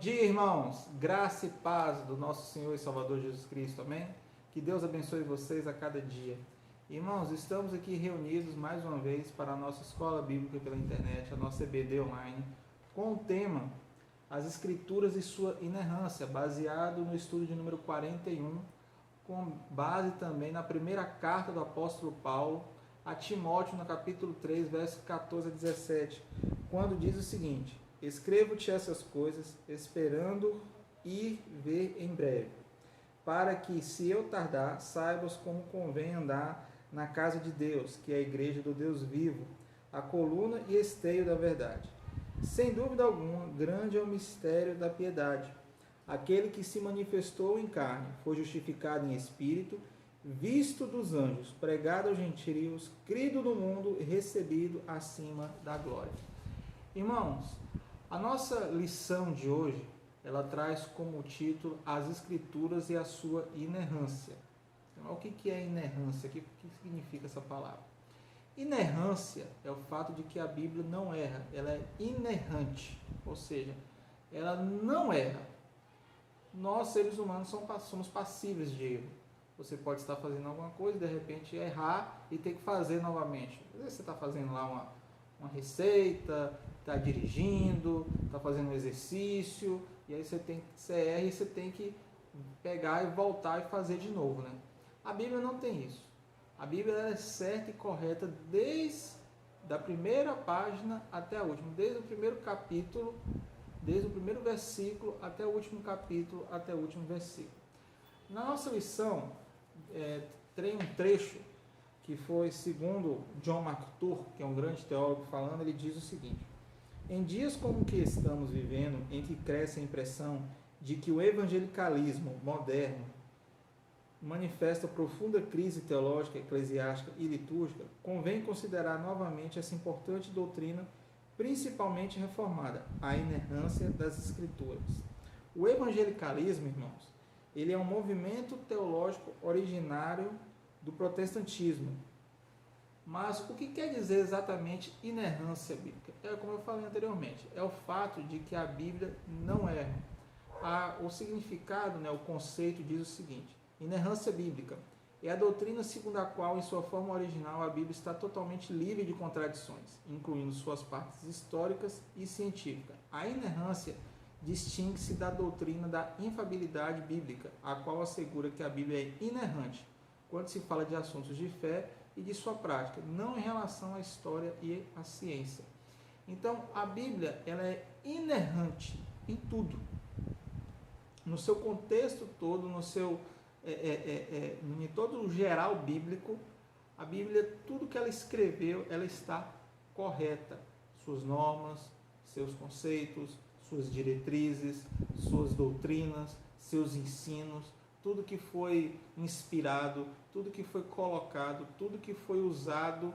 dia, irmãos. Graça e paz do nosso Senhor e Salvador Jesus Cristo, amém? Que Deus abençoe vocês a cada dia. Irmãos, estamos aqui reunidos mais uma vez para a nossa escola bíblica pela internet, a nossa EBD online, com o tema As Escrituras e sua inerrância, baseado no estudo de número 41, com base também na primeira carta do apóstolo Paulo a Timóteo, no capítulo 3, versos 14 a 17, quando diz o seguinte: escrevo-te essas coisas, esperando ir ver em breve, para que, se eu tardar, saibas como convém andar na casa de Deus, que é a igreja do Deus vivo, a coluna e esteio da verdade. Sem dúvida alguma, grande é o mistério da piedade. Aquele que se manifestou em carne, foi justificado em espírito, visto dos anjos, pregado aos gentios, crido no mundo e recebido acima da glória. Irmãos, a nossa lição de hoje, ela traz como título As Escrituras e a sua inerrância. Então, o que é inerrância? O que significa essa palavra? Inerrância é o fato de que a Bíblia não erra, ela é inerrante, ou seja, ela não erra. Nós, seres humanos, somos passíveis de erro. Você pode estar fazendo alguma coisa, de repente errar e ter que fazer novamente. Às vezes você está fazendo lá uma receita, está dirigindo, está fazendo um exercício, e aí você erra e você tem que pegar e voltar e fazer de novo, né? A Bíblia não tem isso. A Bíblia é certa e correta desde a primeira página até a última, desde o primeiro capítulo, desde o primeiro versículo até o último capítulo, até o último versículo. Na nossa lição, tem um trecho que foi, segundo John MacArthur, que é um grande teólogo falando, ele diz o seguinte: em dias como que estamos vivendo, em que cresce a impressão de que o evangelicalismo moderno manifesta profunda crise teológica, eclesiástica e litúrgica, convém considerar novamente essa importante doutrina, principalmente reformada, a inerrância das Escrituras. O evangelicalismo, irmãos, ele é um movimento teológico originário do protestantismo. Mas o que quer dizer exatamente inerrância bíblica? É como eu falei anteriormente, é o fato de que a Bíblia não erra. O significado, o conceito diz o seguinte: inerrância bíblica é a doutrina segundo a qual, em sua forma original, a Bíblia está totalmente livre de contradições, incluindo suas partes históricas e científicas. A inerrância distingue-se da doutrina da infalibilidade bíblica, a qual assegura que a Bíblia é inerrante quando se fala de assuntos de fé e de sua prática, não em relação à história e à ciência. Então, a Bíblia ela é inerrante em tudo, no seu contexto todo, em todo o geral bíblico. A Bíblia, tudo que ela escreveu, ela está correta. Suas normas, seus conceitos, suas diretrizes, suas doutrinas, seus ensinos, tudo que foi inspirado, tudo que foi colocado, tudo que foi usado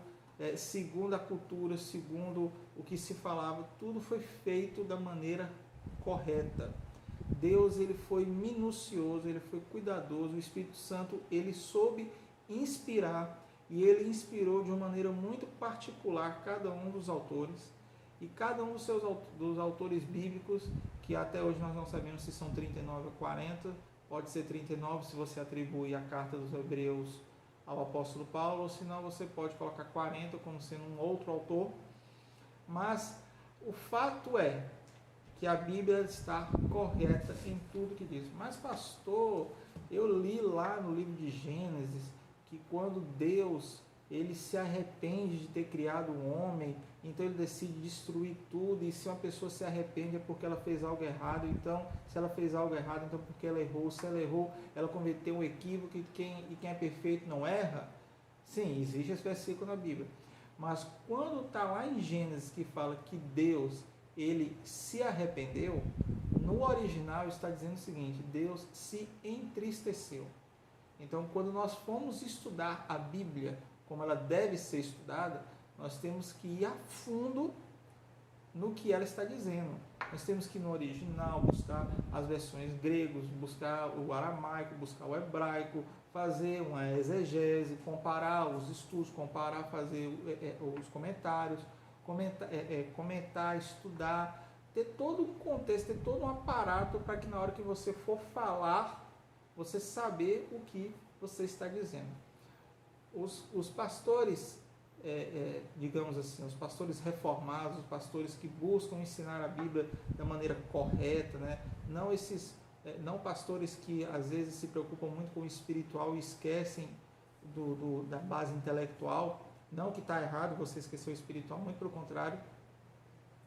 segundo a cultura, segundo o que se falava, tudo foi feito da maneira correta. Deus, ele foi minucioso, ele foi cuidadoso. O Espírito Santo, ele soube inspirar, e ele inspirou de uma maneira muito particular cada um dos autores, e cada um dos autores bíblicos, que até hoje nós não sabemos se são 39 ou 40, pode ser 39 se você atribui a carta dos Hebreus ao apóstolo Paulo, ou senão você pode colocar 40 como sendo um outro autor. Mas o fato é que a Bíblia está correta em tudo que diz. Mas pastor, eu li lá no livro de Gênesis que quando Deus ele se arrepende de ter criado um homem, então ele decide destruir tudo, e se uma pessoa se arrepende é porque ela fez algo errado. Então, se ela fez algo errado, então porque ela errou. Se ela errou, ela cometeu um equívoco, e quem é perfeito não erra. Sim, existe esse versículo na Bíblia. Mas quando está lá em Gênesis que fala que Deus ele se arrependeu, no original está dizendo o seguinte: Deus se entristeceu. Então, quando nós formos estudar a Bíblia como ela deve ser estudada, nós temos que ir a fundo no que ela está dizendo. Nós temos que ir no original, buscar as versões gregas, buscar o aramaico, buscar o hebraico, fazer uma exegese, comparar os estudos, fazer os comentários, comentar, estudar, ter todo um contexto, ter todo um aparato para que na hora que você for falar, você saber o que você está dizendo. Os pastores, digamos assim, os pastores reformados, os pastores que buscam ensinar a Bíblia da maneira correta, né? Não pastores que às vezes se preocupam muito com o espiritual e esquecem da base intelectual. Não que está errado você esquecer o espiritual, muito pelo contrário,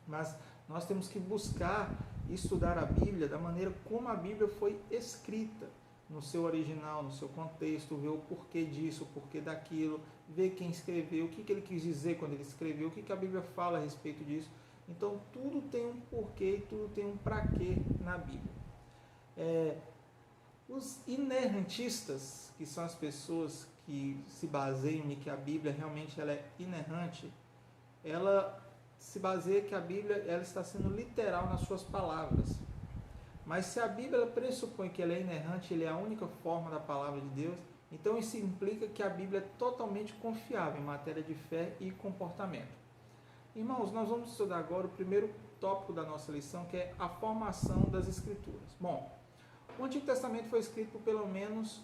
mas nós temos que buscar estudar a Bíblia da maneira como a Bíblia foi escrita, no seu original, no seu contexto, ver o porquê disso, o porquê daquilo, ver quem escreveu, o que ele quis dizer quando ele escreveu, o que a Bíblia fala a respeito disso. Então, tudo tem um porquê e tudo tem um pra quê na Bíblia. Os inerrantistas, que são as pessoas que se baseiam em que a Bíblia realmente ela é inerrante, ela se baseia que a Bíblia ela está sendo literal nas suas palavras. Mas se a Bíblia pressupõe que ela é inerrante, ela é a única forma da palavra de Deus, então isso implica que a Bíblia é totalmente confiável em matéria de fé e comportamento. Irmãos, nós vamos estudar agora o primeiro tópico da nossa lição, que é a formação das Escrituras. Bom, o Antigo Testamento foi escrito por pelo menos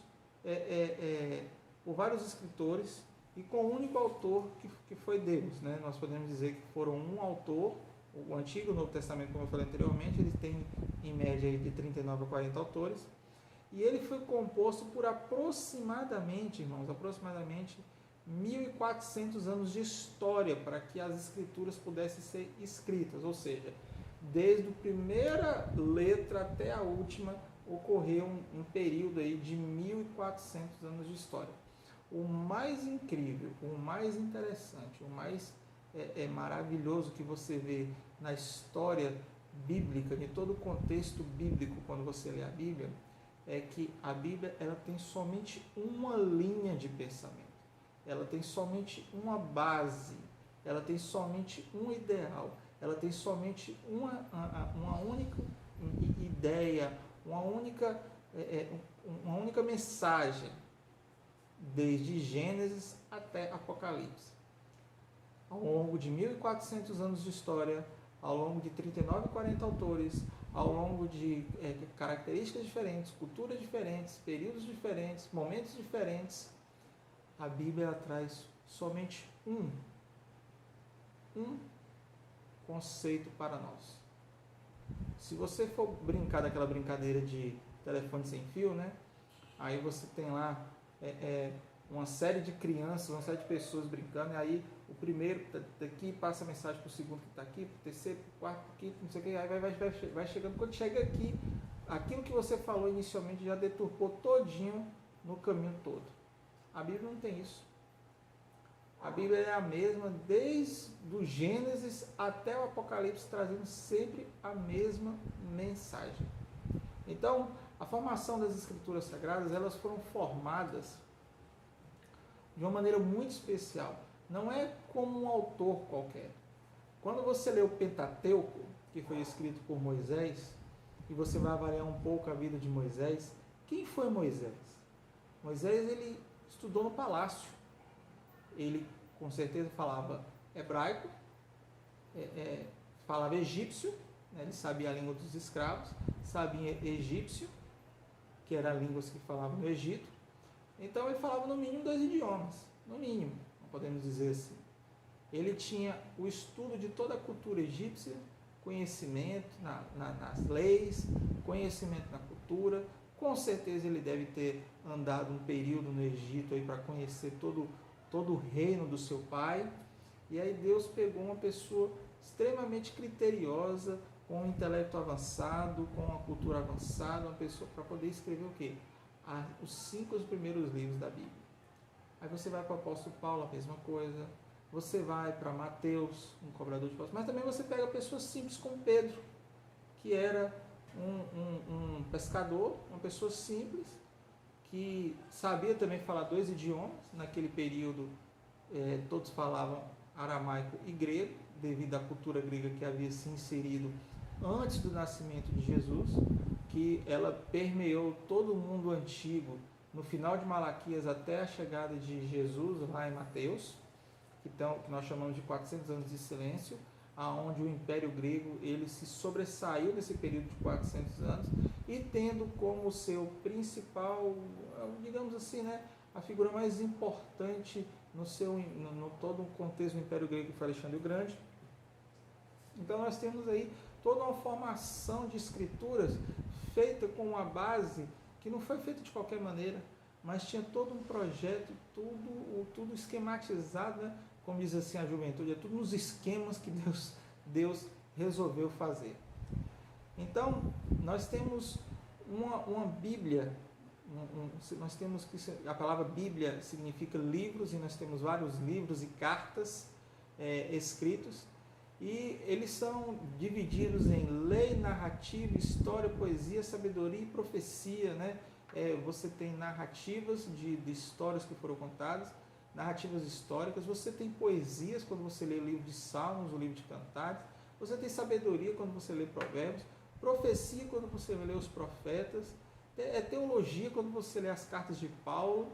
por vários escritores e com um único autor que foi Deus, né? Nós podemos dizer que foram um autor. O Antigo e o Novo Testamento, como eu falei anteriormente, ele tem em média de 39 a 40 autores, e ele foi composto por aproximadamente, irmãos, 1.400 anos de história para que as escrituras pudessem ser escritas, ou seja, desde a primeira letra até a última, ocorreu um período aí de 1.400 anos de história. O mais incrível, o mais interessante, o mais maravilhoso que você vê na história bíblica, de todo o contexto bíblico, quando você lê a Bíblia, é que a Bíblia ela tem somente uma linha de pensamento, ela tem somente uma base, ela tem somente um ideal, ela tem somente uma única ideia, uma única mensagem, desde Gênesis até Apocalipse. Ao longo de 1.400 anos de história, ao longo de 39 a 40 autores, ao longo de características diferentes, culturas diferentes, períodos diferentes, momentos diferentes, a Bíblia traz somente um conceito para nós. Se você for brincar daquela brincadeira de telefone sem fio, né? Aí você tem lá uma série de crianças, uma série de pessoas brincando, e aí o primeiro está aqui, passa a mensagem para o segundo que está aqui, para o terceiro, para o quarto, para o quinto, não sei o que, aí vai chegando. Quando chega aqui, aquilo que você falou inicialmente já deturpou todinho no caminho todo. A Bíblia não tem isso. A Bíblia é a mesma desde o Gênesis até o Apocalipse, trazendo sempre a mesma mensagem. Então, a formação das Escrituras Sagradas, elas foram formadas de uma maneira muito especial. Não é como um autor qualquer. Quando você lê o Pentateuco, que foi escrito por Moisés, e você vai avaliar um pouco a vida de Moisés, quem foi Moisés? Moisés, ele estudou no palácio. Ele, com certeza, falava hebraico, falava egípcio, né? Ele sabia a língua dos escravos, sabia egípcio, que era a língua que falavam no Egito. Então, ele falava no mínimo 2 idiomas, no mínimo, podemos dizer assim. Ele tinha o estudo de toda a cultura egípcia, conhecimento nas leis, conhecimento na cultura. Com certeza ele deve ter andado um período no Egito aí para conhecer todo o reino do seu pai. E aí Deus pegou uma pessoa extremamente criteriosa, com um intelecto avançado, com uma cultura avançada, uma pessoa para poder escrever o quê? Os 5 primeiros livros da Bíblia. Aí você vai para o apóstolo Paulo, a mesma coisa. Você vai para Mateus, um cobrador de impostos. Mas também você pega pessoas simples como Pedro, que era um pescador, uma pessoa simples, que sabia também falar 2 idiomas. Naquele período, todos falavam aramaico e grego, devido à cultura grega que havia se inserido antes do nascimento de Jesus, que ela permeou todo o mundo antigo, no final de Malaquias até a chegada de Jesus, lá em Mateus, que nós chamamos de 400 anos de silêncio. aonde o Império Grego ele se sobressaiu nesse período de 400 anos e tendo como seu principal, digamos assim, né, a figura mais importante no todo o contexto do Império Grego, que foi Alexandre o Grande. Então nós temos aí toda uma formação de escrituras feita com uma base que não foi feita de qualquer maneira, mas tinha todo um projeto, tudo esquematizado, né? Como diz assim a juventude, é tudo nos esquemas que Deus resolveu fazer. Então, nós temos uma Bíblia, nós temos que a palavra Bíblia significa livros, e nós temos vários livros e cartas escritos, e eles são divididos em lei, narrativa, história, poesia, sabedoria e profecia, né? Você tem narrativas de histórias que foram contadas, narrativas históricas, você tem poesias quando você lê o livro de Salmos, o livro de Cantares, você tem sabedoria quando você lê Provérbios, profecia quando você lê os profetas, teologia quando você lê as cartas de Paulo,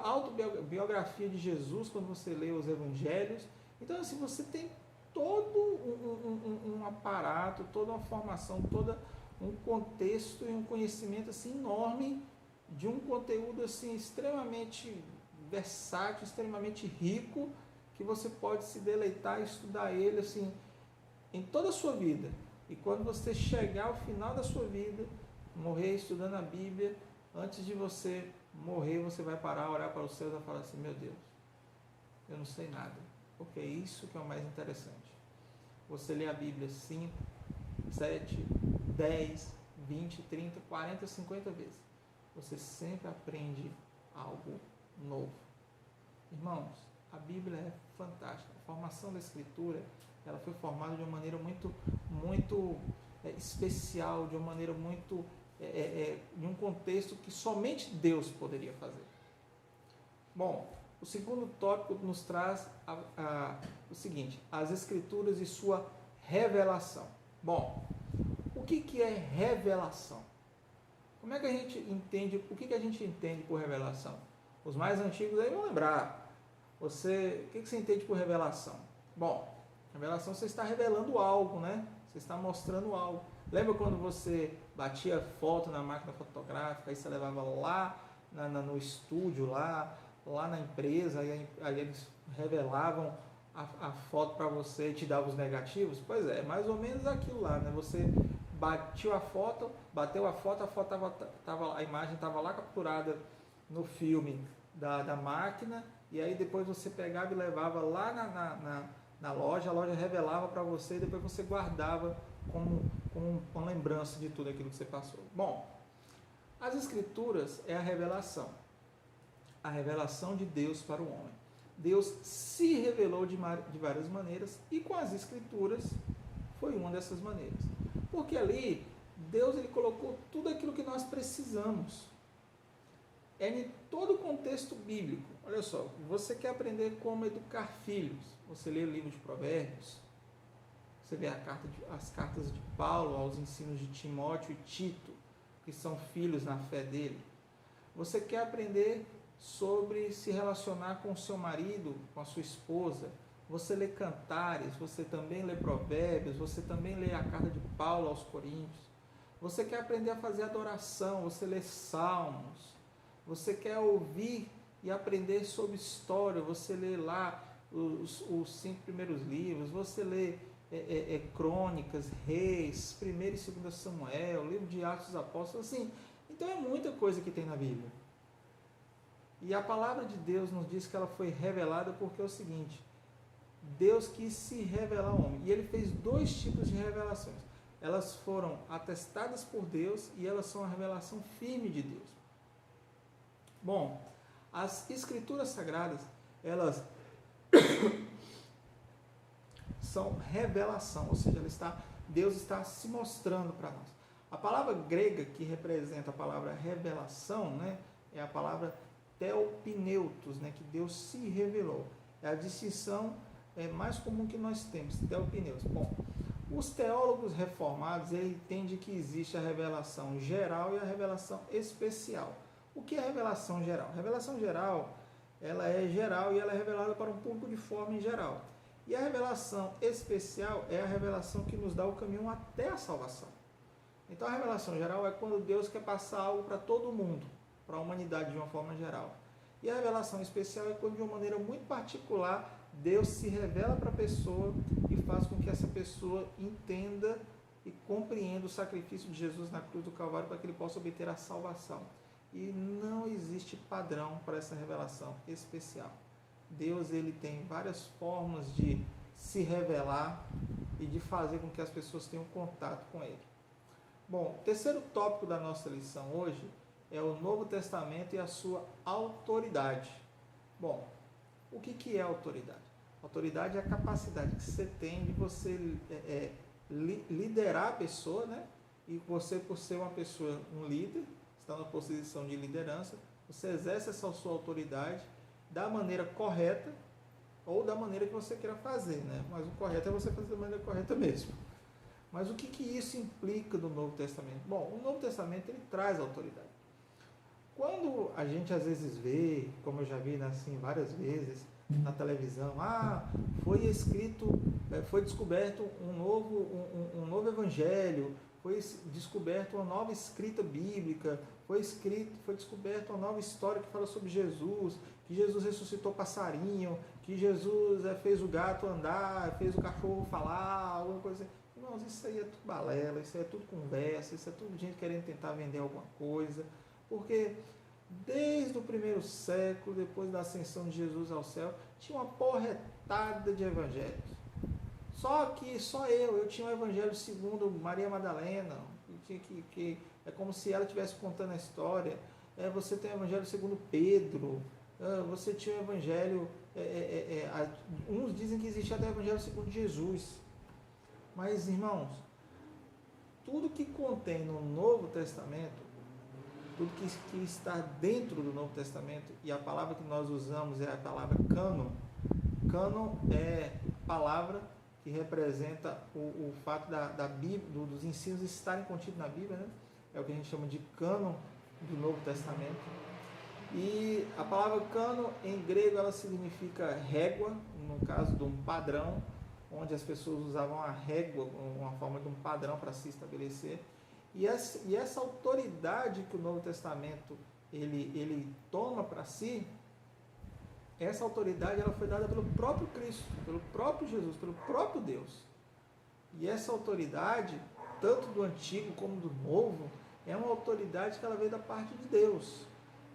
autobiografia de Jesus quando você lê os evangelhos. Então, assim, você tem todo um aparato, toda uma formação, todo um contexto e um conhecimento assim enorme de um conteúdo assim extremamente versátil, extremamente rico, que você pode se deleitar e estudar ele assim em toda a sua vida. E quando você chegar ao final da sua vida, morrer estudando a Bíblia, antes de você morrer, você vai parar, olhar para os céus e falar assim: meu Deus, eu não sei nada. Porque é isso que é o mais interessante. Você lê a Bíblia 5, 7, 10, 20, 30, 40, 50 vezes. Você sempre aprende algo novo. Irmãos, a Bíblia é fantástica. A formação da Escritura, ela foi formada de uma maneira muito especial, de uma maneira muito em um contexto que somente Deus poderia fazer. Bom, o segundo tópico nos traz o seguinte: as Escrituras e sua revelação. Bom, o que é revelação? Como é que a gente entende, o que a gente entende por revelação? Os mais antigos aí vão lembrar. O que você entende por revelação? Bom, revelação, você está revelando algo, né? Você está mostrando algo. Lembra quando você batia foto na máquina fotográfica, aí você levava lá no estúdio, lá na empresa, aí eles revelavam a foto para você e te davam os negativos? Pois é, mais ou menos aquilo lá, né? Você bateu a foto, a imagem estava lá capturada no filme da máquina, e aí depois você pegava e levava lá na loja, a loja revelava para você e depois você guardava como uma lembrança de tudo aquilo que você passou. Bom, as Escrituras é a revelação de Deus para o homem. Deus se revelou de várias maneiras, e com as Escrituras foi uma dessas maneiras. Porque ali, Deus ele colocou tudo aquilo que nós precisamos. É em todo o contexto bíblico. Olha só, você quer aprender como educar filhos, você lê o livro de Provérbios, você vê as cartas de Paulo aos ensinos de Timóteo e Tito, que são filhos na fé dele. Você quer aprender sobre se relacionar com o seu marido, com a sua esposa, você lê Cantares, você também lê Provérbios, você também lê a carta de Paulo aos Coríntios. Você quer aprender a fazer adoração, você lê Salmos. Você quer ouvir e aprender sobre história, você lê lá os 5 primeiros livros, você lê Crônicas, Reis, 1 e 2 Samuel, livro de Atos dos Apóstolos, assim. Então é muita coisa que tem na Bíblia. E a palavra de Deus nos diz que ela foi revelada porque é o seguinte: Deus quis se revelar ao homem. E ele fez 2 tipos de revelações. Elas foram atestadas por Deus e elas são a revelação firme de Deus. Bom, as Escrituras Sagradas, elas são revelação, ou seja, Deus está se mostrando para nós. A palavra grega que representa a palavra revelação, né, é a palavra theopneutos, né, que Deus se revelou. É a distinção mais comum que nós temos, theopneutos. Bom, os teólogos reformados entendem que existe a revelação geral e a revelação especial. O que é a revelação geral? A revelação geral, ela é geral e ela é revelada para um público de forma em geral. E a revelação especial é a revelação que nos dá o caminho até a salvação. Então a revelação geral é quando Deus quer passar algo para todo mundo, para a humanidade de uma forma geral. E a revelação especial é quando de uma maneira muito particular Deus se revela para a pessoa e faz com que essa pessoa entenda e compreenda o sacrifício de Jesus na cruz do Calvário para que ele possa obter a salvação. E não existe padrão para essa revelação especial. Deus ele tem várias formas de se revelar e de fazer com que as pessoas tenham contato com ele. Bom, o terceiro tópico da nossa lição hoje é o Novo Testamento e a sua autoridade. Bom, o que é autoridade? Autoridade é a capacidade que você tem de você liderar a pessoa, né? E você, por ser uma pessoa, um líder, está na posição de liderança, você exerce essa sua autoridade da maneira correta ou da maneira que você queira fazer, né? Mas o correto é você fazer da maneira correta mesmo. Mas o que isso implica no Novo Testamento? Bom, o Novo Testamento ele traz autoridade. Quando a gente às vezes vê, como eu já vi assim várias vezes na televisão, foi descoberto um novo evangelho, foi descoberto uma nova escrita bíblica, foi descoberta uma nova história que fala sobre Jesus, que Jesus ressuscitou passarinho, que Jesus fez o gato andar, fez o cachorro falar, alguma coisa assim. Irmãos, isso aí é tudo balela, isso aí é tudo conversa, isso é tudo gente querendo tentar vender alguma coisa, porque desde o primeiro século, depois da ascensão de Jesus ao céu, tinha uma porretada de evangelhos. Só que só eu tinha o evangelho segundo Maria Madalena, que é como se ela estivesse contando a história. Você tem o evangelho segundo Pedro, você tinha o evangelho, uns dizem que existia até o evangelho segundo Jesus. Mas, irmãos, tudo que contém no Novo Testamento, tudo que está dentro do Novo Testamento, e a palavra que nós usamos é a palavra cânon. Cânon é a palavra que representa o fato da Bíblia, dos ensinos estarem contidos na Bíblia, né? É o que a gente chama de cânon do Novo Testamento. E a palavra cânon, em grego, ela significa régua, no caso de um padrão, onde as pessoas usavam a régua, uma forma de um padrão para se estabelecer. E essa autoridade que o Novo Testamento ele toma para si, essa autoridade ela foi dada pelo próprio Cristo, pelo próprio Jesus, pelo próprio Deus. E essa autoridade, tanto do Antigo como do Novo, é uma autoridade que ela veio da parte de Deus.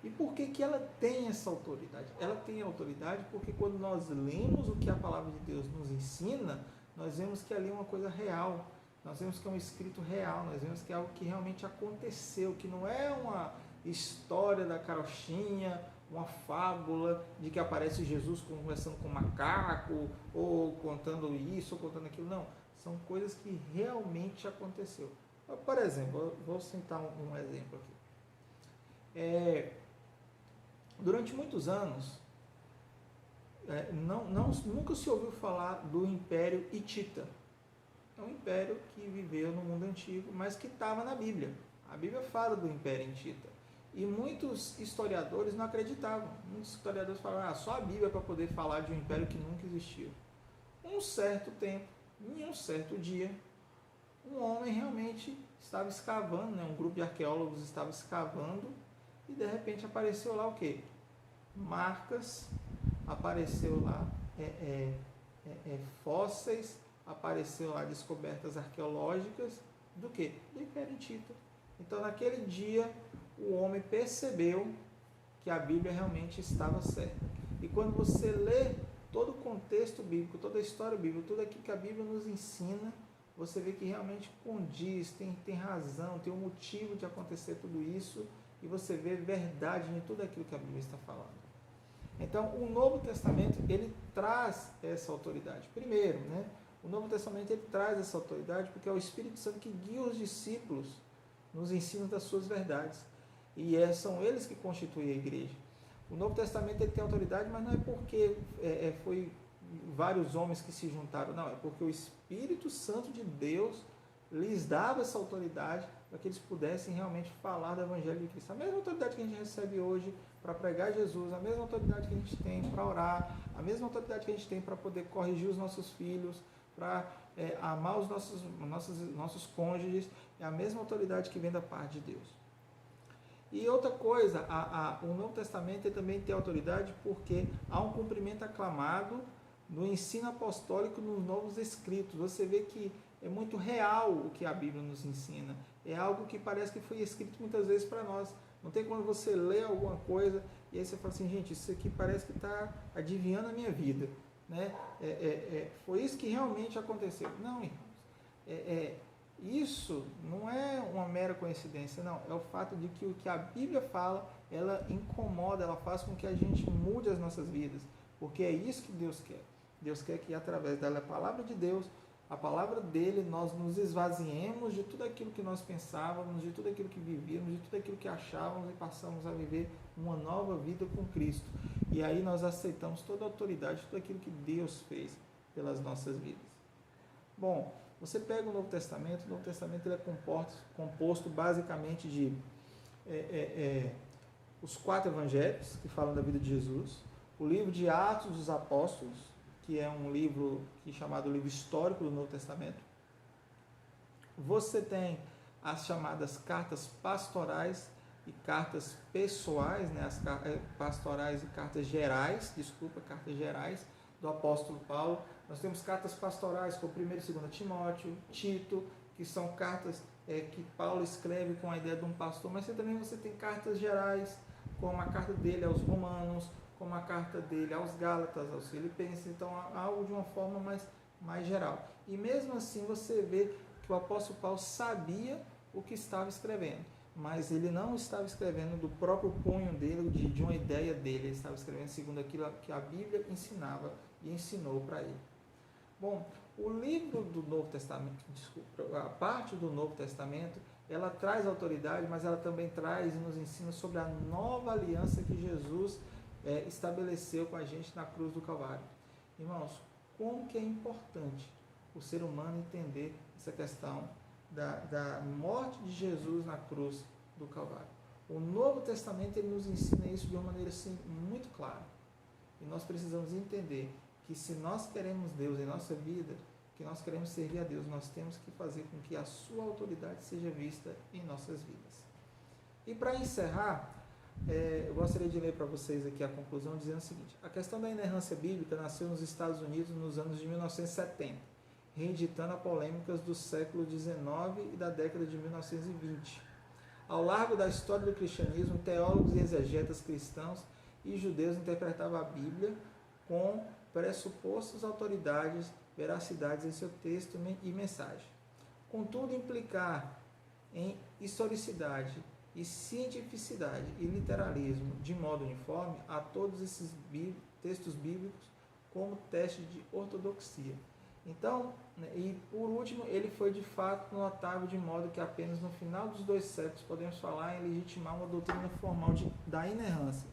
E por que ela tem essa autoridade? Ela tem autoridade porque quando nós lemos o que a palavra de Deus nos ensina, nós vemos que ali é uma coisa real. Nós vemos que é um escrito real, nós vemos que é algo que realmente aconteceu, que não é uma história da carochinha, uma fábula de que aparece Jesus conversando com um macaco, ou contando isso, ou contando aquilo. Não, são coisas que realmente aconteceu. Por exemplo, eu vou citar um exemplo aqui. Durante muitos anos, nunca se ouviu falar do Império Hitita. É um império que viveu no mundo antigo, mas que estava na Bíblia. A Bíblia fala do Império Hitita. E muitos historiadores não acreditavam. Muitos historiadores falavam, só a Bíblia para poder falar de um império que nunca existiu. Um certo tempo, em um certo dia, um homem realmente estava escavando, um grupo de arqueólogos estava escavando, e de repente apareceu lá o quê? Marcas, apareceu lá fósseis, apareceu lá descobertas arqueológicas do quê? Do Império Hitita. Então, naquele dia, o homem percebeu que a Bíblia realmente estava certa. E quando você lê todo o contexto bíblico, toda a história bíblica, tudo aquilo que a Bíblia nos ensina, você vê que realmente condiz, tem razão, tem um motivo de acontecer tudo isso, e você vê verdade em tudo aquilo que a Bíblia está falando. Então, o Novo Testamento, ele traz essa autoridade. Primeiro, o Novo Testamento ele traz essa autoridade porque é o Espírito Santo que guia os discípulos nos ensinos das suas verdades. E são eles que constituem a igreja. O Novo Testamento ele tem autoridade, mas não é porque foi vários homens que se juntaram, não. É porque o Espírito Santo de Deus lhes dava essa autoridade para que eles pudessem realmente falar do Evangelho de Cristo. A mesma autoridade que a gente recebe hoje para pregar Jesus, a mesma autoridade que a gente tem para orar, a mesma autoridade que a gente tem para poder corrigir os nossos filhos, para amar os nossos cônjuges, é a mesma autoridade que vem da parte de Deus. E outra coisa, o Novo Testamento também tem autoridade porque há um cumprimento aclamado no ensino apostólico nos novos escritos. Você vê que é muito real o que a Bíblia nos ensina. É algo que parece que foi escrito muitas vezes para nós. Não tem quando você lê alguma coisa e aí você fala assim, gente, isso aqui parece que está adivinhando a minha vida. Né? Foi isso que realmente aconteceu. Não, irmãos. Isso não é uma mera coincidência, não. É o fato de que o que a Bíblia fala, ela incomoda, ela faz com que a gente mude as nossas vidas. Porque é isso que Deus quer. Deus quer que através da palavra de Deus, a palavra dele, nós nos esvaziemos de tudo aquilo que nós pensávamos, de tudo aquilo que vivíamos, de tudo aquilo que achávamos e passamos a viver uma nova vida com Cristo. E aí nós aceitamos toda a autoridade, tudo aquilo que Deus fez pelas nossas vidas. Bom, você pega o Novo Testamento ele é composto basicamente de os 4 evangelhos que falam da vida de Jesus, o livro de Atos dos Apóstolos, que é um livro chamado livro histórico do Novo Testamento. Você tem as chamadas cartas pastorais e cartas pessoais, né? As pastorais e cartas gerais do apóstolo Paulo. Nós temos cartas pastorais como 1 e 2 Timóteo, Tito, que são cartas que Paulo escreve com a ideia de um pastor, mas você tem cartas gerais, como a carta dele aos Romanos, como a carta dele aos Gálatas, aos Filipenses, então algo de uma forma mais geral. E mesmo assim você vê que o apóstolo Paulo sabia o que estava escrevendo, mas ele não estava escrevendo do próprio punho dele, de uma ideia dele, ele estava escrevendo segundo aquilo que a Bíblia ensinava e ensinou para ele. Bom, o livro do Novo Testamento, a parte do Novo Testamento, ela traz autoridade, mas ela também traz e nos ensina sobre a nova aliança que Jesus estabeleceu com a gente na cruz do Calvário. Irmãos, como que é importante o ser humano entender essa questão da morte de Jesus na cruz do Calvário. O Novo Testamento ele nos ensina isso de uma maneira assim, muito clara. E nós precisamos entender que se nós queremos Deus em nossa vida, que nós queremos servir a Deus, nós temos que fazer com que a sua autoridade seja vista em nossas vidas. E para encerrar, eu gostaria de ler para vocês aqui a conclusão dizendo o seguinte: a questão da inerrância bíblica nasceu nos Estados Unidos nos anos de 1970, reeditando a polêmicas do século XIX e da década de 1920. Ao largo da história do cristianismo, teólogos e exegetas cristãos e judeus interpretavam a Bíblia com pressupostos autoridades, veracidades em seu texto e mensagem. Contudo, implicar em historicidade e cientificidade e literalismo de modo uniforme a todos esses textos bíblicos como teste de ortodoxia. Então, e por último, ele foi de fato notável de modo que apenas no final dos 2 séculos podemos falar em legitimar uma doutrina formal da inerrância.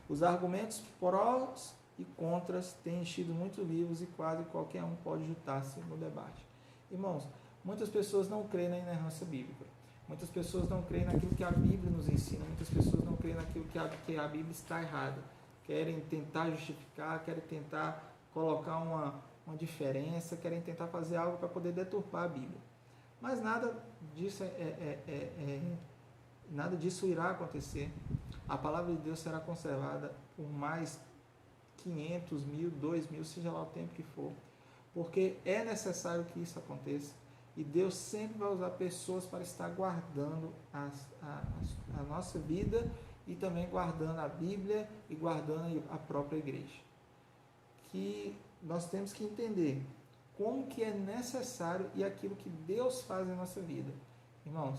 Os argumentos prós e contras têm enchido muitos livros e quase qualquer um pode juntar-se no debate. Irmãos, muitas pessoas não creem na inerrância bíblica. Muitas pessoas não creem naquilo que a Bíblia nos ensina. Muitas pessoas não creem naquilo que a Bíblia está errada. Querem tentar justificar, querem tentar colocar uma diferença, querem tentar fazer algo para poder deturpar a Bíblia. Mas nada disso irá acontecer. A palavra de Deus será conservada por mais 500, 1000, 2000, seja lá o tempo que for. Porque é necessário que isso aconteça. E Deus sempre vai usar pessoas para estar guardando a nossa vida e também guardando a Bíblia e guardando a própria igreja. Que nós temos que entender como que é necessário e aquilo que Deus faz na nossa vida. Irmãos,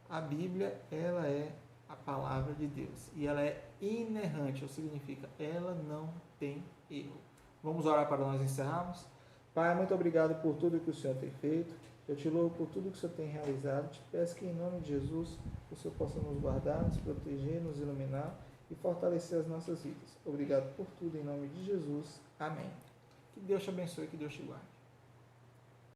a Bíblia, ela é a palavra de Deus e ela é inerrante, ou significa, ela não tem erro. Vamos orar para nós encerrarmos? Pai, muito obrigado por tudo que o Senhor tem feito. Eu te louvo por tudo que o Senhor tem realizado. Te peço que em nome de Jesus o Senhor possa nos guardar, nos proteger, nos iluminar e fortalecer as nossas vidas. Obrigado por tudo em nome de Jesus. Amém. Que Deus te abençoe e que Deus te guarde.